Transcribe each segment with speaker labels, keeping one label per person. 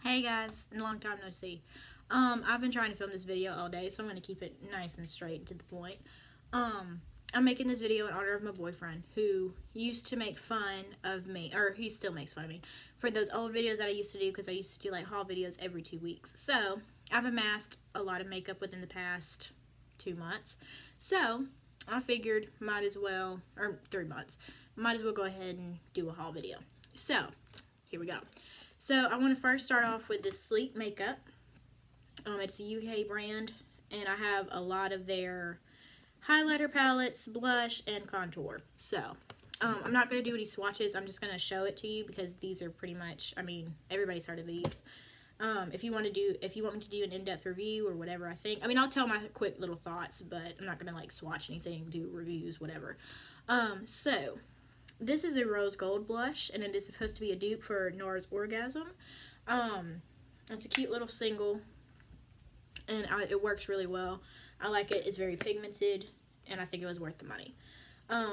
Speaker 1: Hey guys, long time no see. I've been trying to film this video all day, so I'm gonna keep it nice and straight and to the point. I'm making this video in honor of my boyfriend who used to make fun of me, or he still makes fun of me, for those old videos that I used to do because I used to do like haul videos every 2 weeks. So I've amassed a lot of makeup within the past 2 months. So I figured might as well, or 3 months, might as well go ahead and do a haul video. So here we go. So I want to first start off with this Sleek makeup. It's a UK brand, and I have a lot of their highlighter palettes, blush, and contour. So I'm not going to do any swatches. I'm just going to show it to you because these are pretty much, I mean, everybody's heard of these. If you want me to do an in-depth review or whatever, I'll tell my quick little thoughts, but I'm not going to like swatch anything, do reviews, whatever. So this is the Rose Gold blush, and it is supposed to be a dupe for NARS Orgasm. It's a cute little single, and it works really well. I like it. It's very pigmented, and I think it was worth the money.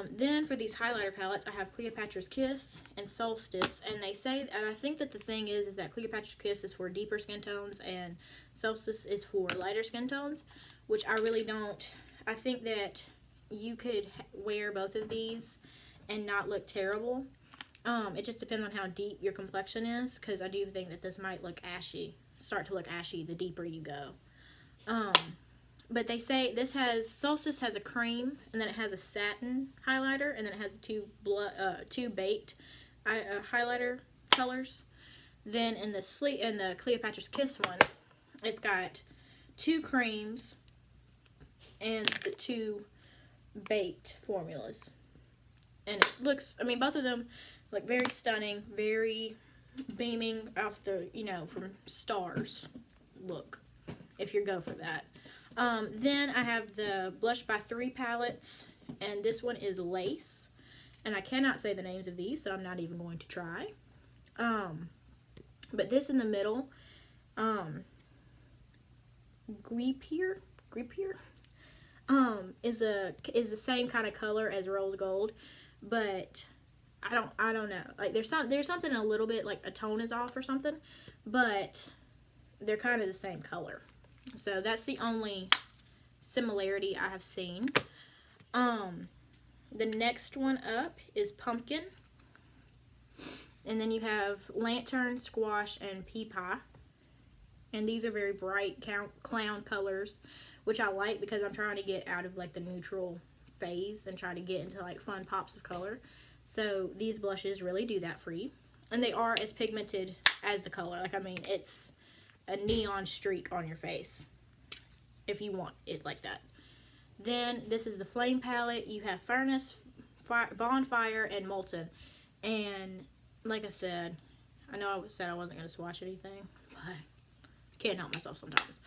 Speaker 1: Then for these highlighter palettes, I have Cleopatra's Kiss and Solstice, and they say, and I think that the thing is that Cleopatra's Kiss is for deeper skin tones, and Solstice is for lighter skin tones, which I really don't. I think that you could wear both of these and not look terrible. It just depends on how deep your complexion is, because I do think that this might look ashy, start to look ashy the deeper you go. But they say Solstice has a cream, and then it has a satin highlighter, and then it has two baked highlighter colors. Then in the Cleopatra's Kiss one, it's got two creams and the two baked formulas. And it looks, both of them look very stunning, very beaming off the, from stars look, if you go for that. Then I have the Blush by 3 palettes, and this one is Lace. And I cannot say the names of these, so I'm not even going to try. But this in the middle, Grippier, is the same kind of color as Rose Gold, but I don't know. Like there's something a little bit like a tone is off or something, but they're kind of the same color. So that's the only similarity I have seen. The next one up is Pumpkin. And then you have Lantern, Squash, and Pea Pie. And these are very bright clown colors, which I like because I'm trying to get out of like the neutral phase and try to get into like fun pops of color. So these blushes really do that for you. And they are as pigmented as the color. It's a neon streak on your face if you want it like that. Then this is the Flame palette. You have Furnace, Bonfire, and Molten. And like I said, I know I said I wasn't going to swatch anything, but I can't help myself sometimes.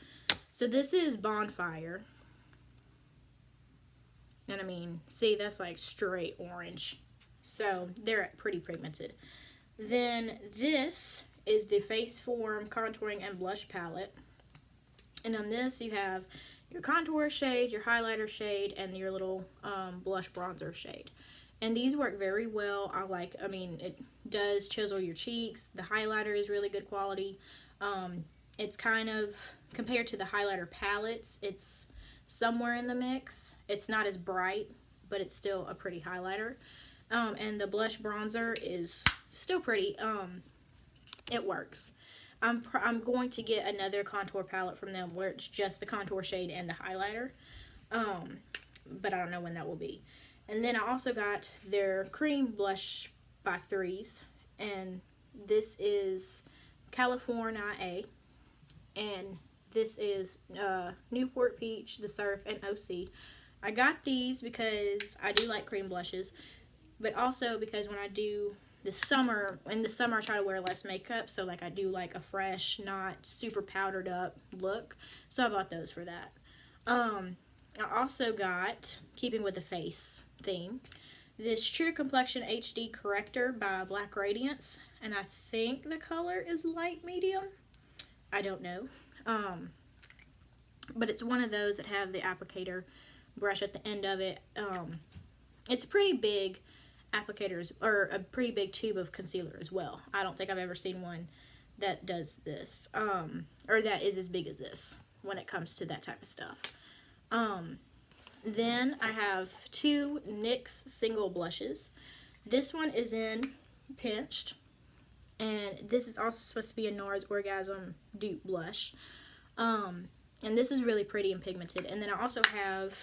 Speaker 1: So this is Bonfire. And see, that's like straight orange. So they're pretty pigmented. Then this is the Face Form Contouring and Blush palette. And on this you have your contour shade, your highlighter shade, and your little blush bronzer shade. And these work very well. It does chisel your cheeks. The highlighter is really good quality. It's kind of, compared to the highlighter palettes, it's somewhere in the mix. It's not as bright, but it's still a pretty highlighter. And the blush bronzer is still pretty. It works. I'm going to get another contour palette from them where it's just the contour shade and the highlighter. But I don't know when that will be. And then I also got their cream blush by 3s. And this is California A. And this is Newport Peach, The Surf, and OC. I got these because I do like cream blushes, but also because when I do in the summer I try to wear less makeup, so like I do like a fresh, not super powdered up look. So I bought those for that. I also got, keeping with the face theme, this True Complexion HD Corrector by Black Radiance, and I think the color is light medium. I don't know. But it's one of those that have the applicator brush at the end of it. It's a pretty big applicator, or a pretty big tube of concealer as well. I don't think I've ever seen one that does this, or that is as big as this when it comes to that type of stuff. Then I have two NYX single blushes. This one is in Pinched, and this is also supposed to be a NARS Orgasm dupe blush. And this is really pretty and pigmented. And then I also have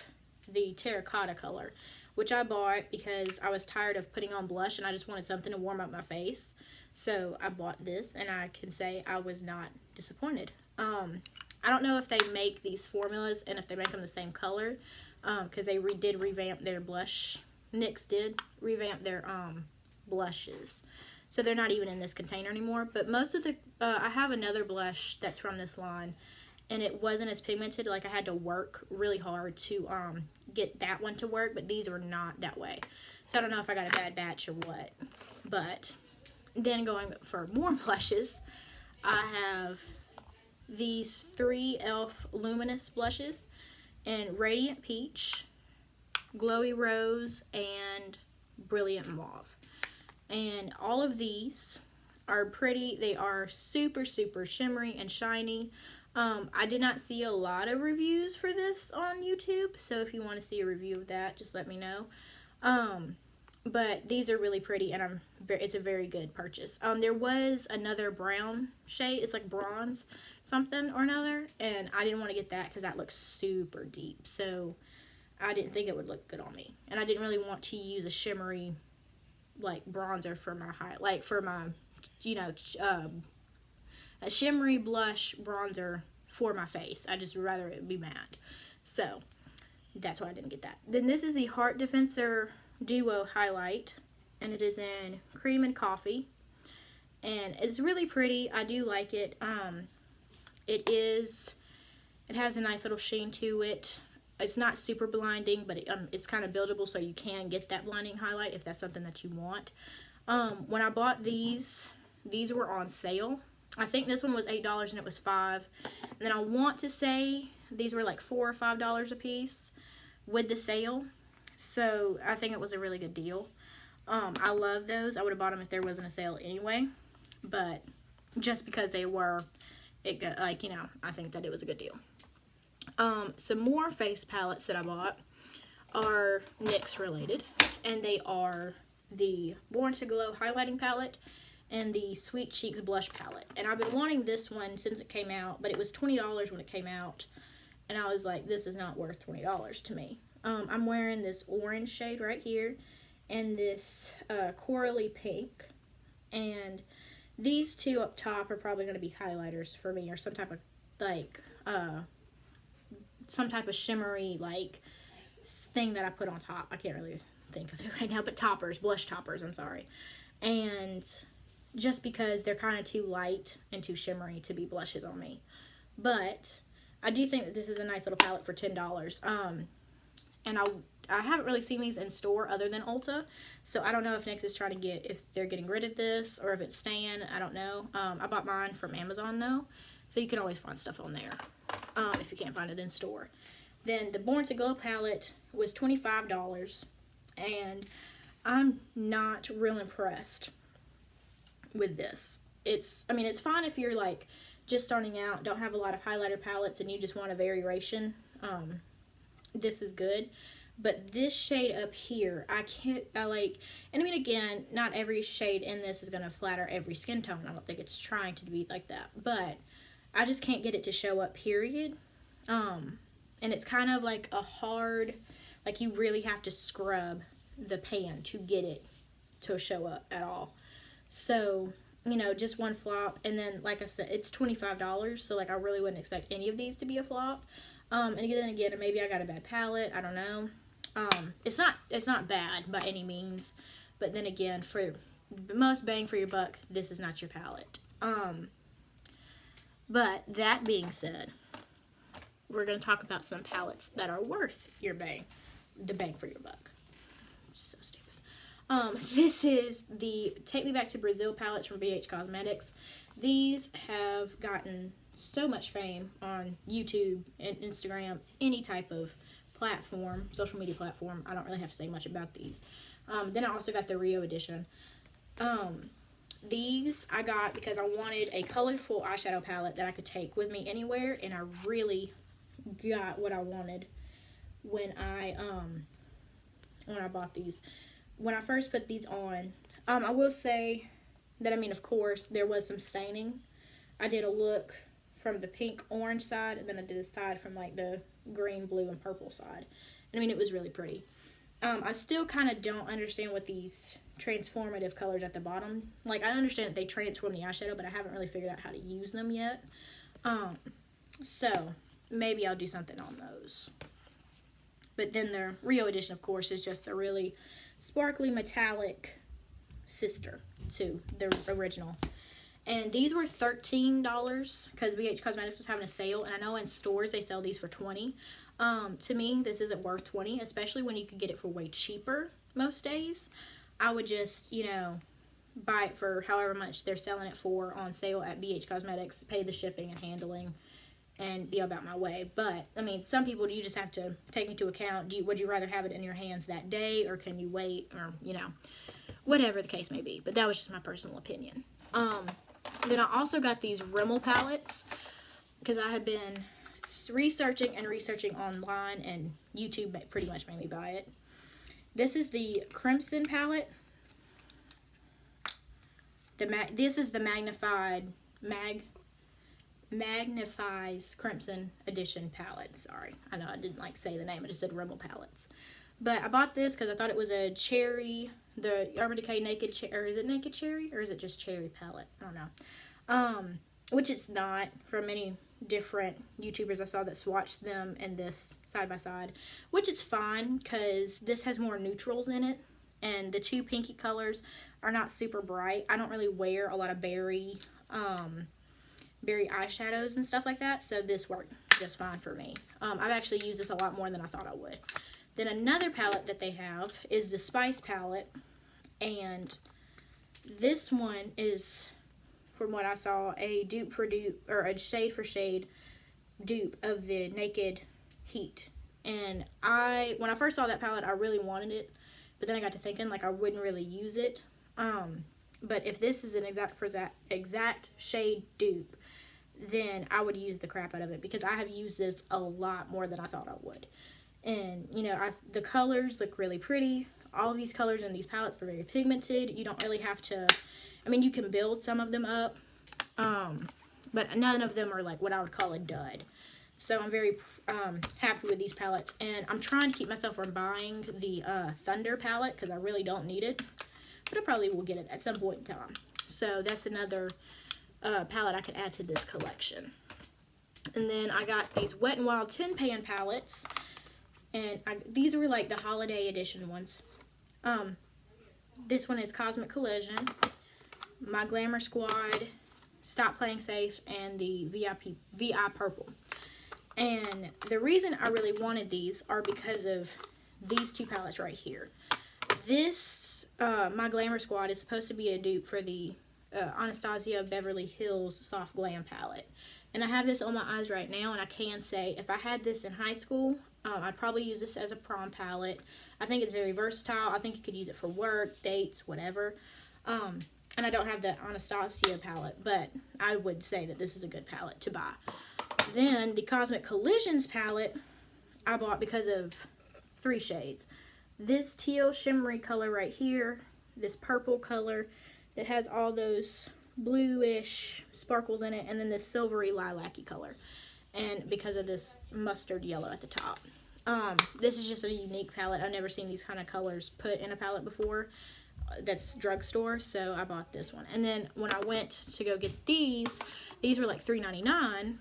Speaker 1: the terracotta color, which I bought because I was tired of putting on blush and I just wanted something to warm up my face. So I bought this, and I can say I was not disappointed. I don't know if they make these formulas and if they make them the same color, because they did revamp their blush. NYX did revamp their blushes. So they're not even in this container anymore. But most of the, I have another blush that's from this line, and it wasn't as pigmented. Like, I had to work really hard to get that one to work, but these were not that way. So I don't know if I got a bad batch or what. But then going for more blushes, I have these three e.l.f. Luminous blushes in Radiant Peach, Glowy Rose, and Brilliant Mauve. And all of these are pretty. They are super, super shimmery and shiny. I did not see a lot of reviews for this on YouTube, so if you want to see a review of that, just let me know. But these are really pretty, and it's a very good purchase. There was another brown shade. It's like bronze something or another, and I didn't want to get that because that looks super deep, so I didn't think it would look good on me. And I didn't really want to use a shimmery, like, bronzer for my a shimmery blush bronzer for my face. I just would rather it be matte. So that's why I didn't get that. Then this is the Heart Defensor Duo Highlight, and it is in Cream and Coffee, and it's really pretty. I do like it. It has a nice little sheen to it. It's not super blinding, but it's kind of buildable, so you can get that blinding highlight if that's something that you want. When I bought these were on sale. I think this one was $8 and it was $5. And then I want to say these were like $4 or $5 a piece with the sale. So I think it was a really good deal. I love those. I would have bought them if there wasn't a sale anyway. But just because they were, I think that it was a good deal. Some more face palettes that I bought are NYX related. And they are the Born to Glow Highlighting Palette and the Sweet Cheeks Blush Palette. And I've been wanting this one since it came out, but it was $20 when it came out. And I was like, this is not worth $20 to me. I'm wearing this orange shade right here and this corally pink. And these two up top are probably going to be highlighters for me, or some type of, like, some type of shimmery, like, thing that I put on top. I can't really think of it right now, but toppers, blush toppers, I'm sorry. And just because they're kind of too light and too shimmery to be blushes on me. But I do think that this is a nice little palette for $10. And I haven't really seen these in store other than Ulta, so I don't know if NYX is trying to if they're getting rid of this or if it's staying. I don't know. I bought mine from Amazon though, so you can always find stuff on there if you can't find it in store. Then the Born to Glow palette was $25, and I'm not real impressed with this. It's fine if you're like just starting out, don't have a lot of highlighter palettes, and you just want a variation. This is good, but this shade up here, again, not every shade in this is going to flatter every skin tone. I don't think it's trying to be like that, but I just can't get it to show up, period. And it's kind of like a hard, like, you really have to scrub the pan to get it to show up at all. So, just one flop, and then, like I said, it's $25, so, like, I really wouldn't expect any of these to be a flop. And again, maybe I got a bad palette, I don't know. It's not bad by any means, but then again, for the most bang for your buck, this is not your palette. But that being said, we're going to talk about some palettes that are worth the bang for your buck. So stupid. This is the Take Me Back to Brazil palettes from BH Cosmetics. These have gotten so much fame on YouTube and Instagram, any type of platform, social media platform. I don't really have to say much about these. Then I also got the Rio edition. these I got because I wanted a colorful eyeshadow palette that I could take with me anywhere, and I really got what I wanted when I bought these. When I first put these on, I will say that, I mean, of course, there was some staining. I did a look from the pink orange side, and then I did a side from like the green, blue, and purple side. And I mean, it was really pretty. I still kind of don't understand what these transformative colors at the bottom, like, I understand that they transform the eyeshadow, but I haven't really figured out how to use them yet. So maybe I'll do something on those. But then the Rio edition, of course, is just the really sparkly metallic sister to the original. And these were $13 because BH Cosmetics was having a sale, and I know in stores they sell these for $20. To me, this isn't worth $20, especially when you could get it for way cheaper most days. I would just, you know, buy it for however much they're selling it for on sale at BH Cosmetics, pay the shipping and handling, and be about my way. But, I mean, some people, you just have to take into account, would you rather have it in your hands that day, or can you wait, or, you know, whatever the case may be. But that was just my personal opinion. Then I also got these Rimmel palettes because I had been researching online, and YouTube pretty much made me buy it. This is the Crimson palette. This is the Magnifies Crimson Edition palette. Sorry, I know I didn't like say the name. I just said Rimmel palettes. But I bought this because I thought it was a cherry, the Urban Decay Naked Cherry, or is it Naked Cherry, or is it just cherry palette? I don't know. Which it's not. From many different YouTubers I saw that swatched them and this side by side, which is fine because this has more neutrals in it, and the two pinky colors are not super bright. I don't really wear a lot of berry eyeshadows and stuff like that, so this worked just fine for me. I've actually used this a lot more than I thought I would. Then another palette that they have is the Spice palette, and this one is, from what I saw, a dupe for dupe, or a shade for shade dupe of the Naked Heat. And when I first saw that palette, I really wanted it, but then I got to thinking, like, I wouldn't really use it. But if this is an exact shade dupe, then I would use the crap out of it, because I have used this a lot more than I thought I would. And, you know, the colors look really pretty. All of these colors in these palettes are very pigmented. You don't really have to, I mean, you can build some of them up, but none of them are like what I would call a dud. So I'm very happy with these palettes. And I'm trying to keep myself from buying the Thunder palette because I really don't need it. But I probably will get it at some point in time. So that's another palette I could add to this collection. And then I got these Wet n Wild Tin Pan palettes. And these were like the holiday edition ones. This one is Cosmic Collision, My Glamour Squad, Stop Playing Safe, and the VI Purple. And the reason I really wanted these are because of these two palettes right here. This My Glamour Squad is supposed to be a dupe for the Anastasia Beverly Hills Soft Glam palette. And I have this on my eyes right now, and I can say if I had this in high school, I'd probably use this as a prom palette. I think it's very versatile. I think you could use it for work, dates, whatever. And I don't have the Anastasia palette, but I would say that this is a good palette to buy. Then the Cosmic Collisions palette I bought because of 3 shades. This teal shimmery color right here, this purple color that has all those bluish sparkles in it, and then this silvery lilac-y color. And because of this mustard yellow at the top. This is just a unique palette. I've never seen these kind of colors put in a palette before. That's drugstore, so I bought this one. And then when I went to go get these were like $3.99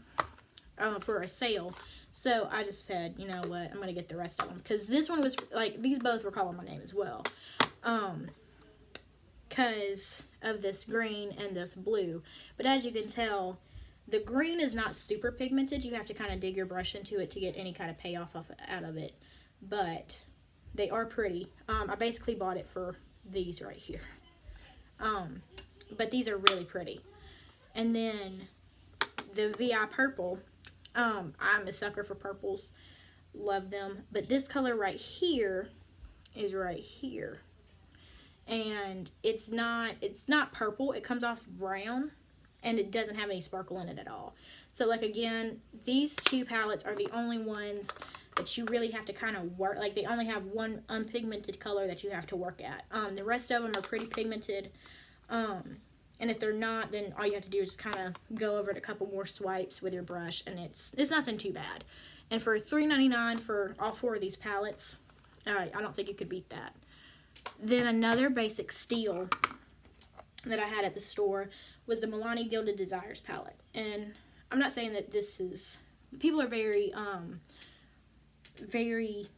Speaker 1: for a sale. So I just said, you know what, I'm going to get the rest of them. Because this one was, like, these both were calling my name as well. Because of this green and this blue. But as you can tell, the green is not super pigmented. You have to kind of dig your brush into it to get any kind of payoff out of it. But they are pretty. I basically bought it for these right here. But these are really pretty. And then the VI Purple. I'm a sucker for purples. Love them. But this color right here is right here. and it's not purple. It comes off brown, and it doesn't have any sparkle in it at all. So like again, these two palettes are the only ones that you really have to kind of work. Like they only have one unpigmented color that you have to work at. The rest of them are pretty pigmented. And if they're not, then all you have to do is kind of go over it a couple more swipes with your brush, and it's nothing too bad. And for $3.99 for all four of these palettes, I don't think you could beat that. Then another basic steal that I had at the store was the Milani Gilded Desires palette. And I'm not saying that this is... People are very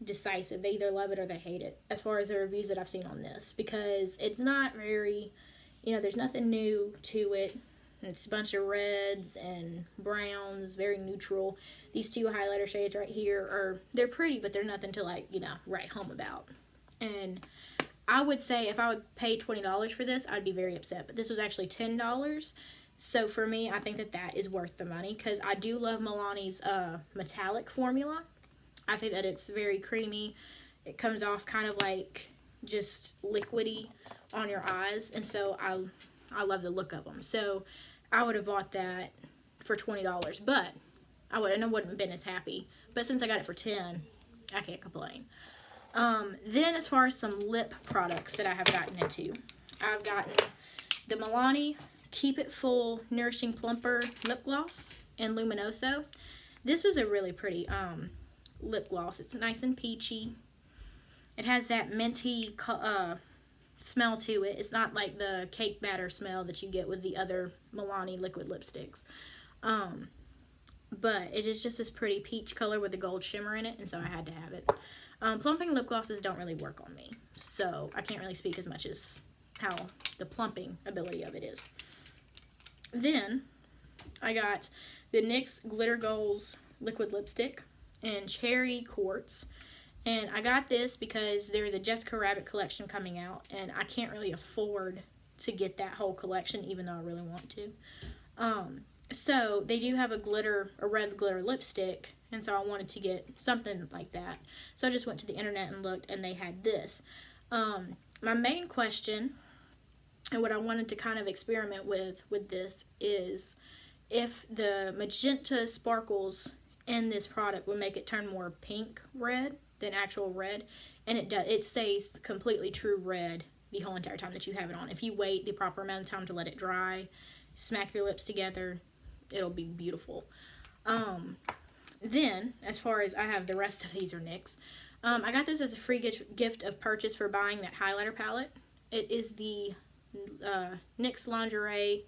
Speaker 1: decisive. They either love it or they hate it, as far as the reviews that I've seen on this. Because it's not very... there's nothing new to it. It's a bunch of reds and browns, very neutral. These two highlighter shades right here they're pretty, but they're nothing to like, write home about. And I would say if I would pay $20 for this, I'd be very upset. But this was actually $10. So for me, I think that is worth the money, because I do love Milani's metallic formula. I think that it's very creamy. It comes off kind of like just liquidy on your eyes, and so I love the look of them. So I would have bought that for $20, but I wouldn't have been as happy. But since I got it for $10, I can't complain. Then as far as some lip products that I have gotten into, I've gotten the Milani Keep It Full Nourishing Plumper Lip Gloss in Luminoso. This was a really pretty lip gloss. It's nice and peachy. It has that minty smell to it. It's not like the cake batter smell that you get with the other Milani liquid lipsticks. But it is just this pretty peach color with the gold shimmer in it, and so I had to have it. Plumping lip glosses don't really work on me, so I can't really speak as much as how the plumping ability of it is. Then I got the NYX Glitter Goals liquid lipstick in Cherry Quartz. And I got this because there's a Jessica Rabbit collection coming out, and I can't really afford to get that whole collection, even though I really want to. So they do have a red glitter lipstick, and so I wanted to get something like that. So I just went to the internet and looked, and they had this. My main question, and what I wanted to kind of experiment with this, is if the magenta sparkles in this product would make it turn more pink red than actual red, and it does. It stays completely true red the whole entire time that you have it on. If you wait the proper amount of time to let it dry, smack your lips together, it'll be beautiful. Then, as far as I have the rest of these are NYX, I got this as a free gift of purchase for buying that highlighter palette. It is the NYX Lingerie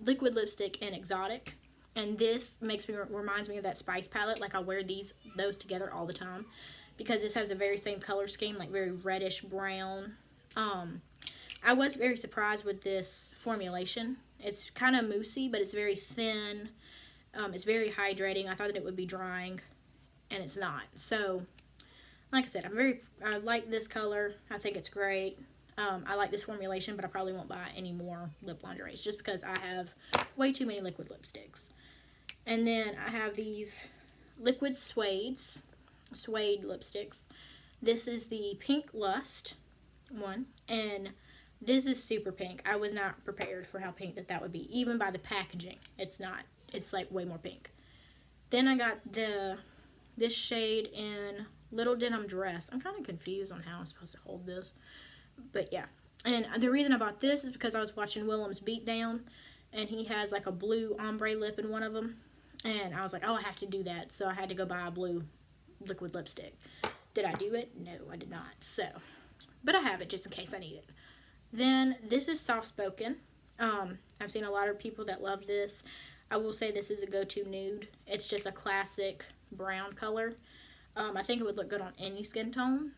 Speaker 1: liquid lipstick in Exotic. And this reminds me of that Spice palette. Like I wear those together all the time, because this has the very same color scheme, like very reddish brown. I was very surprised with this formulation. It's kind of moussey, but it's very thin. It's very hydrating. I thought that it would be drying, and it's not. So, like I said, I like this color. I think it's great. I like this formulation, but I probably won't buy any more lip lingeries just because I have way too many liquid lipsticks. And then I have these liquid suede lipsticks. This is the Pink Lust one, and this is super pink. I was not prepared for how pink that would be. Even by the packaging, it's not. It's like way more pink. Then I got this shade in Little Denim Dress. I'm kind of confused on how I'm supposed to hold this, but yeah. And the reason I bought this is because I was watching Willem's Beatdown, and he has like a blue ombre lip in one of them. And I was like, oh, I have to do that. So I had to go buy a blue liquid lipstick. Did I do it? No, I did not. So, but I have it just in case I need it. Then this is Soft Spoken. I've seen a lot of people that love this. I will say this is a go-to nude. It's just a classic brown color. I think it would look good on any skin tone.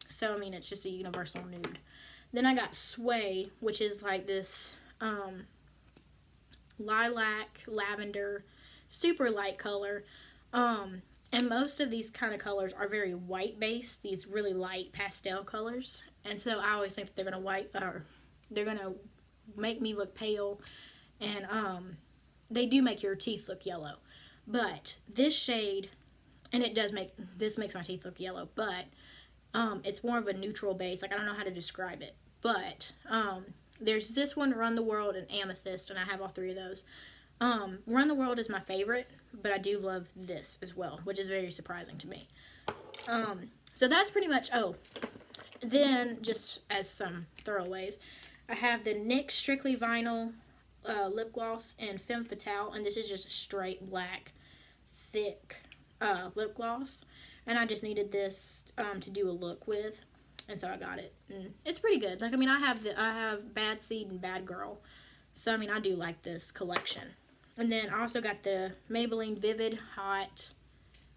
Speaker 1: So, I mean, it's just a universal nude. Then I got Sway, which is like this lilac, lavender, super light color. And most of these kind of colors are very white based, these really light pastel colors. And so I always think that they're gonna make me look pale, and they do make your teeth look yellow. But this shade, and this makes my teeth look yellow, but It's more of a neutral base. Like, I don't know how to describe it. But there's this one, Run the World, and Amethyst, and I have all three of those. Run the World is my favorite, but I do love this as well, which is very surprising to me. So that's pretty much, then just as some throwaways, I have the NYX Strictly Vinyl lip gloss and Femme Fatale, and this is just a straight black, thick lip gloss, and I just needed this to do a look with, and so I got it, and it's pretty good. Like, I mean, I have Bad Seed and Bad Girl, so I mean, I do like this collection. And then I also got the Maybelline Vivid Hot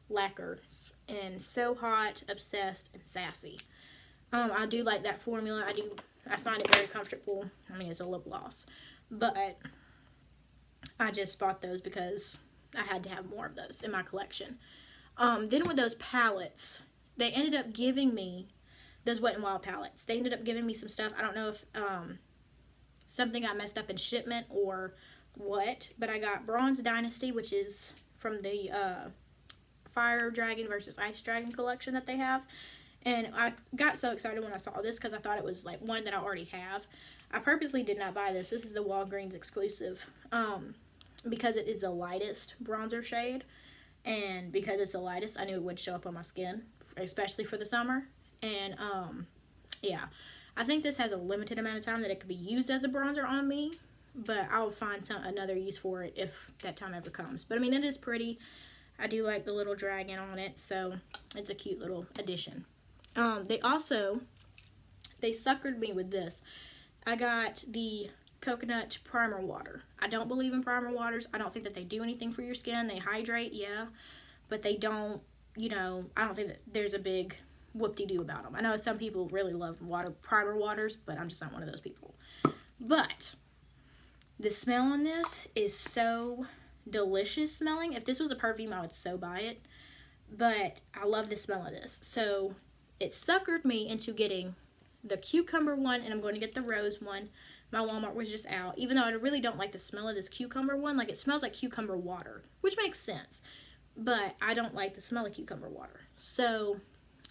Speaker 1: Lacquers and So Hot, Obsessed, and Sassy. I do like that formula. I find it very comfortable. I mean, it's a lip gloss, but I just bought those because I had to have more of those in my collection. Then with those palettes, they ended up giving me those Wet n Wild palettes. They ended up giving me some stuff. I don't know if something got messed up in shipment or what, but I got Bronze Dynasty, which is from the Fire Dragon versus Ice Dragon collection that they have. And I got so excited when I saw this because I thought it was like one that I already have. I purposely did not buy this. This is the Walgreens exclusive because it is the lightest bronzer shade. And because it's the lightest, I knew it would show up on my skin, especially for the summer. And yeah, I think this has a limited amount of time that it could be used as a bronzer on me. But I'll find another use for it if that time ever comes. But I mean, it is pretty. I do like the little dragon on it, so it's a cute little addition. They suckered me with this. I got the coconut primer water. I don't believe in primer waters. I don't think that they do anything for your skin. They hydrate, yeah, but they don't, I don't think that there's a big whoop-de-doo about them. I know some people really love primer waters, but I'm just not one of those people. But the smell on this is so delicious smelling. If this was a perfume, I would so buy it. But I love the smell of this. So it suckered me into getting the cucumber one, and I'm going to get the rose one. My Walmart was just out. Even though I really don't like the smell of this cucumber one. Like, it smells like cucumber water, which makes sense. But I don't like the smell of cucumber water. So,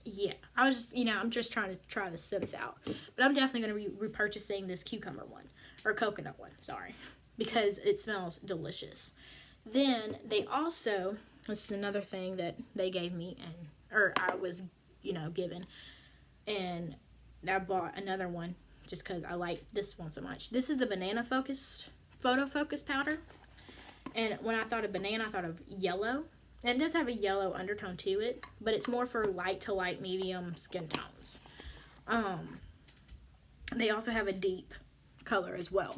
Speaker 1: yeah. I was just, I'm just trying to try the scents out. But I'm definitely going to be repurchasing this cucumber one. Or coconut one, sorry. Because it smells delicious. Then, they also, this is another thing that they gave me, or I was, given. And I bought another one just because I like this one so much. This is the Banana Focused Photo Focus Powder. And when I thought of banana, I thought of yellow. And it does have a yellow undertone to it, but it's more for light to light medium skin tones. They also have a deep color as well.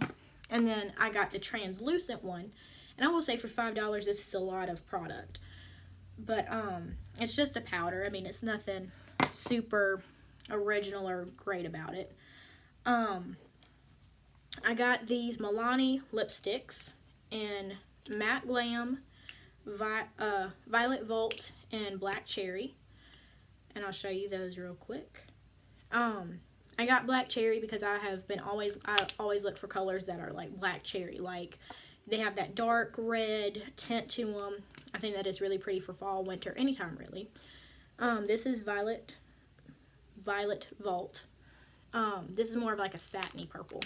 Speaker 1: And then I got the translucent one. And I will say for $5, this is a lot of product. But it's just a powder. I mean, it's nothing super original or great about it. I got these Milani lipsticks in Matte Glam, Violet Volt, and Black Cherry. And I'll show you those real quick. I got Black Cherry because I always look for colors that are like Black Cherry. Like, they have that dark red tint to them. I think that is really pretty for fall, winter, anytime really. This is Violet Volt. This is more of like a satiny purple.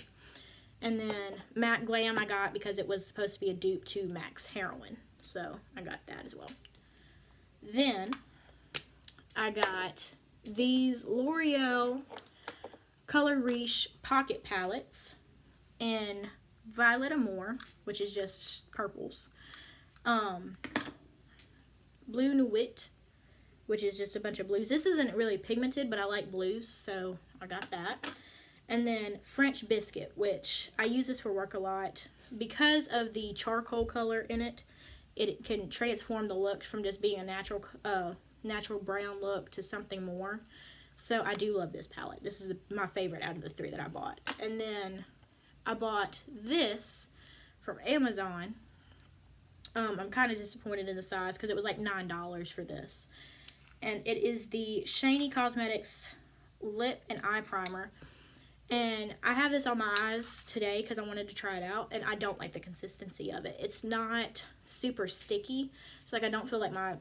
Speaker 1: And then Matte Glam I got because it was supposed to be a dupe to Max Heroin. So I got that as well. Then I got these L'Oreal Color Riche pocket palettes in Violet Amour, which is just purples. Blue Nuit, which is just a bunch of blues. This isn't really pigmented, but I like blues, so I got that. And then French Biscuit, which I use this for work a lot. Because of the charcoal color in it, it can transform the look from just being a natural brown look to something more. So I do love this palette. This is my favorite out of the three that I bought. And then I bought this from Amazon. I'm kind of disappointed in the size because it was like $9 for this. And it is the Shany Cosmetics Lip and Eye Primer. And I have this on my eyes today because I wanted to try it out. And I don't like the consistency of it. It's not super sticky. So like I don't feel like my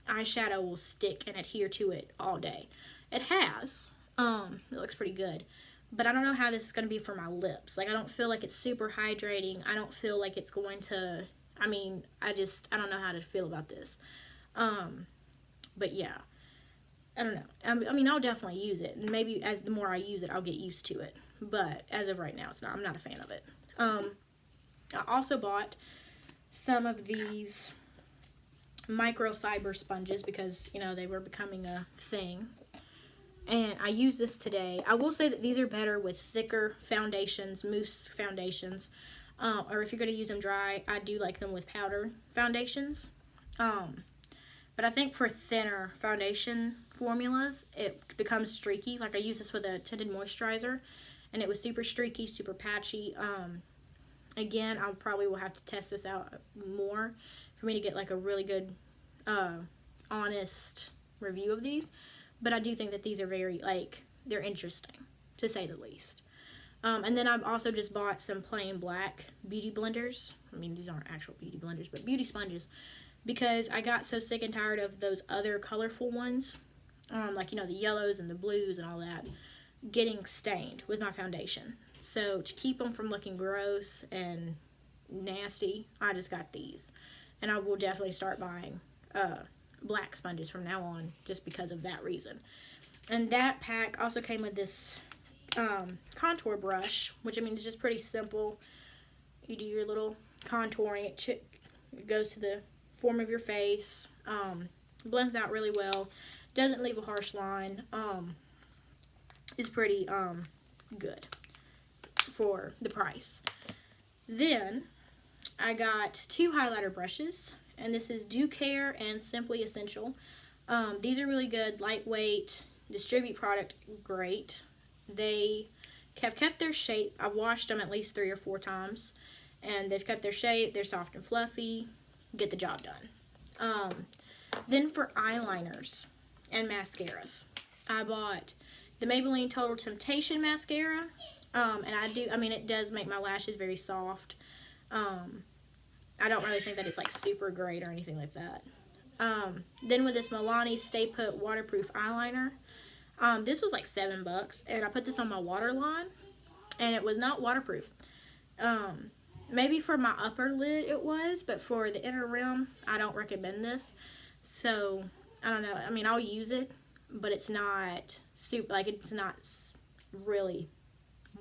Speaker 1: eyeshadow will stick and adhere to it all day. It has. It looks pretty good. But I don't know how this is going to be for my lips. Like, I don't feel like it's super hydrating. I don't feel like it's going to, I mean, I don't know how to feel about this. But yeah, I don't know. I mean, I'll definitely use it. And maybe as the more I use it, I'll get used to it. But as of right now, I'm not a fan of it. I also bought some of these microfiber sponges because, you know, they were becoming a thing. And I used this today. I will say that these are better with thicker foundations, mousse foundations. Or if you're going to use them dry, I do like them with powder foundations. But I think for thinner foundation formulas, it becomes streaky. Like I used this with a tinted moisturizer, and it was super streaky, super patchy. Again, I probably will have to test this out more for me to get like a really good, honest review of these. But I do think that these are very, like, they're interesting, to say the least. And then I've also just bought some plain black beauty blenders. I mean, these aren't actual beauty blenders, but beauty sponges. Because I got so sick and tired of those other colorful ones, like, you know, the yellows and the blues and all that, getting stained with my foundation. So to keep them from looking gross and nasty, I just got these. And I will definitely start buying black sponges from now on just because of that reason. And that pack also came with this contour brush, which I mean is just pretty simple. You do your little contouring, it goes to the form of your face, blends out really well, doesn't leave a harsh line, is pretty good for the price. Then I got 2 highlighter brushes, and this is Do Care and Simply Essential. These are really good, lightweight, distribute product, great. They have kept their shape. I've washed them at least 3 or 4 times, and they've kept their shape. They're soft and fluffy. Get the job done. Then for eyeliners and mascaras, I bought the Maybelline Total Temptation mascara, and I mean, it does make my lashes very soft. I don't really think that it's like super great or anything like that. Then with this Milani Stay Put waterproof eyeliner, this was like $7, and I put this on my waterline, and it was not waterproof. Maybe for my upper lid it was, but for the inner rim, I don't recommend this. So I don't know. I mean, I'll use it, but it's not super, like, it's not really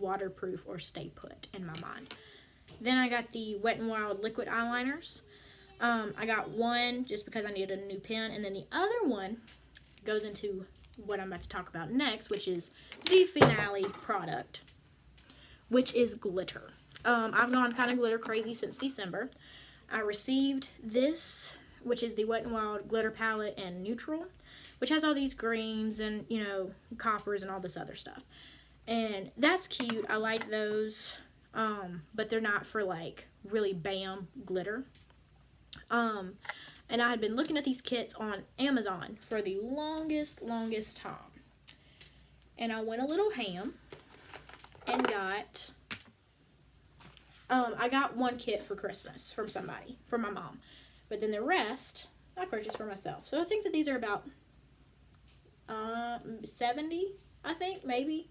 Speaker 1: waterproof or stay put in my mind. Then I got the Wet n Wild liquid eyeliners. I got one just because I needed a new pen, and then the other one goes into what I'm about to talk about next, which is the finale product, which is glitter. I've gone kind of glitter crazy since December. I received this, which is the Wet n Wild glitter palette in neutral, which has all these greens and, you know, coppers and all this other stuff. And that's cute. I like those. But they're not for like really bam glitter. And I had been looking at these kits on Amazon for the longest time. And I went a little ham and got, I got one kit for Christmas from somebody, from my mom. But then the rest I purchased for myself. So I think that these are about 70, I think, maybe,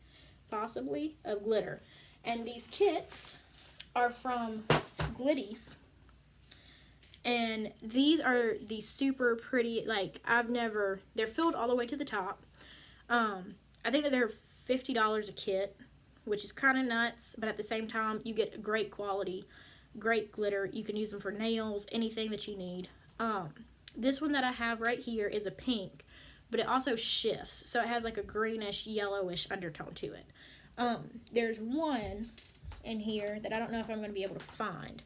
Speaker 1: possibly, of glitter. And these kits are from Glitties. And these are the super pretty, like, they're filled all the way to the top. I think that they're $50 a kit, which is kind of nuts. But at the same time, you get great quality, great glitter. You can use them for nails, anything that you need. This one that I have right here is a pink, but it also shifts. So it has like a greenish, yellowish undertone to it. There's one in here that I don't know if I'm going to be able to find,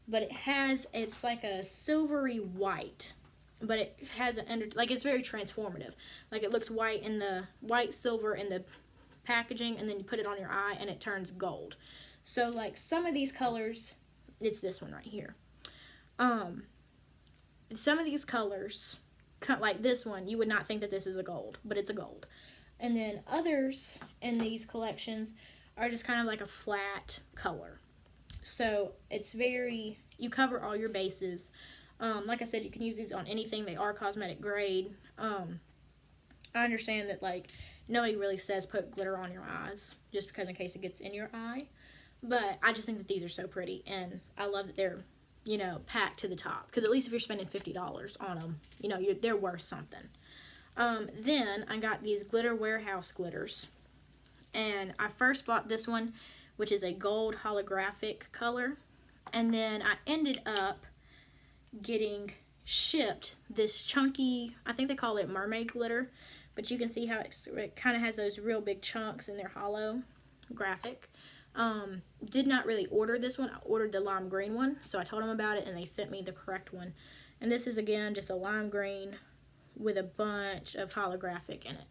Speaker 1: but it's like a silvery white, but it has it's very transformative. Like, it looks white in the white, silver in the packaging, and then you put it on your eye and it turns gold. So like some of these colors, it's this one right here. Some of these colors, like this one, you would not think that this is a gold, but it's a gold. And then others in these collections are just kind of like a flat color. So it's you cover all your bases. Like I said, you can use these on anything. They are cosmetic grade. I understand that, like, nobody really says put glitter on your eyes just because in case it gets in your eye. But I just think that these are so pretty, and I love that they're, you know, packed to the top. Because at least if you're spending $50 on them, you know, they're worth something. Then I got these Glitter Warehouse glitters. And I first bought this one, which is a gold holographic color. And then I ended up getting shipped this chunky, I think they call it mermaid glitter. But you can see how it kind of has those real big chunks and they're hollow graphic. Did not really order this one. I ordered the lime green one. So I told them about it and they sent me the correct one. And this is again just a lime green with a bunch of holographic in it.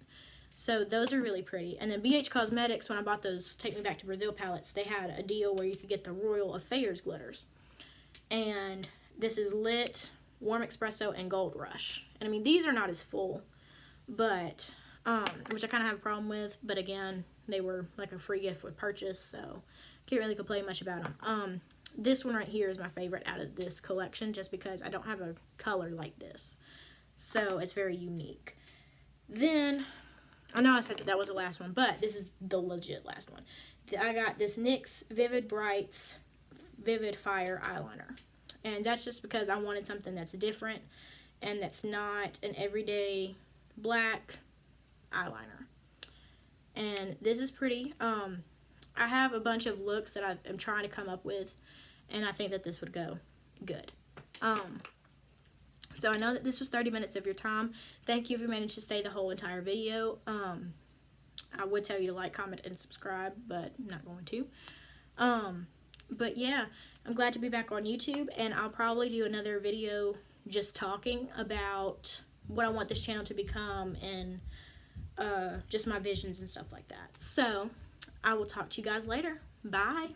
Speaker 1: So those are really pretty. And then BH Cosmetics, when I bought those Take Me Back to Brazil palettes, they had a deal where you could get the Royal Affairs glitters. And this is Lit, Warm Espresso, and Gold Rush. And I mean, these are not as full, but, which I kind of have a problem with. But again, they were like a free gift with purchase, so can't really complain much about them. This one right here is my favorite out of this collection just because I don't have a color like this. So it's very unique. Then, I know I said that was the last one, but this is the legit last one. I got this NYX Vivid Brights Vivid Fire eyeliner. And that's just because I wanted something that's different and that's not an everyday black eyeliner. And this is pretty. I have a bunch of looks that I'm trying to come up with, and I think that this would go good. So I know that this was 30 minutes of your time. Thank you if you managed to stay the whole entire video. I would tell you to like, comment, and subscribe, but I'm not going to. But yeah, I'm glad to be back on YouTube, and I'll probably do another video just talking about what I want this channel to become and just my visions and stuff like that. So I will talk to you guys later. Bye.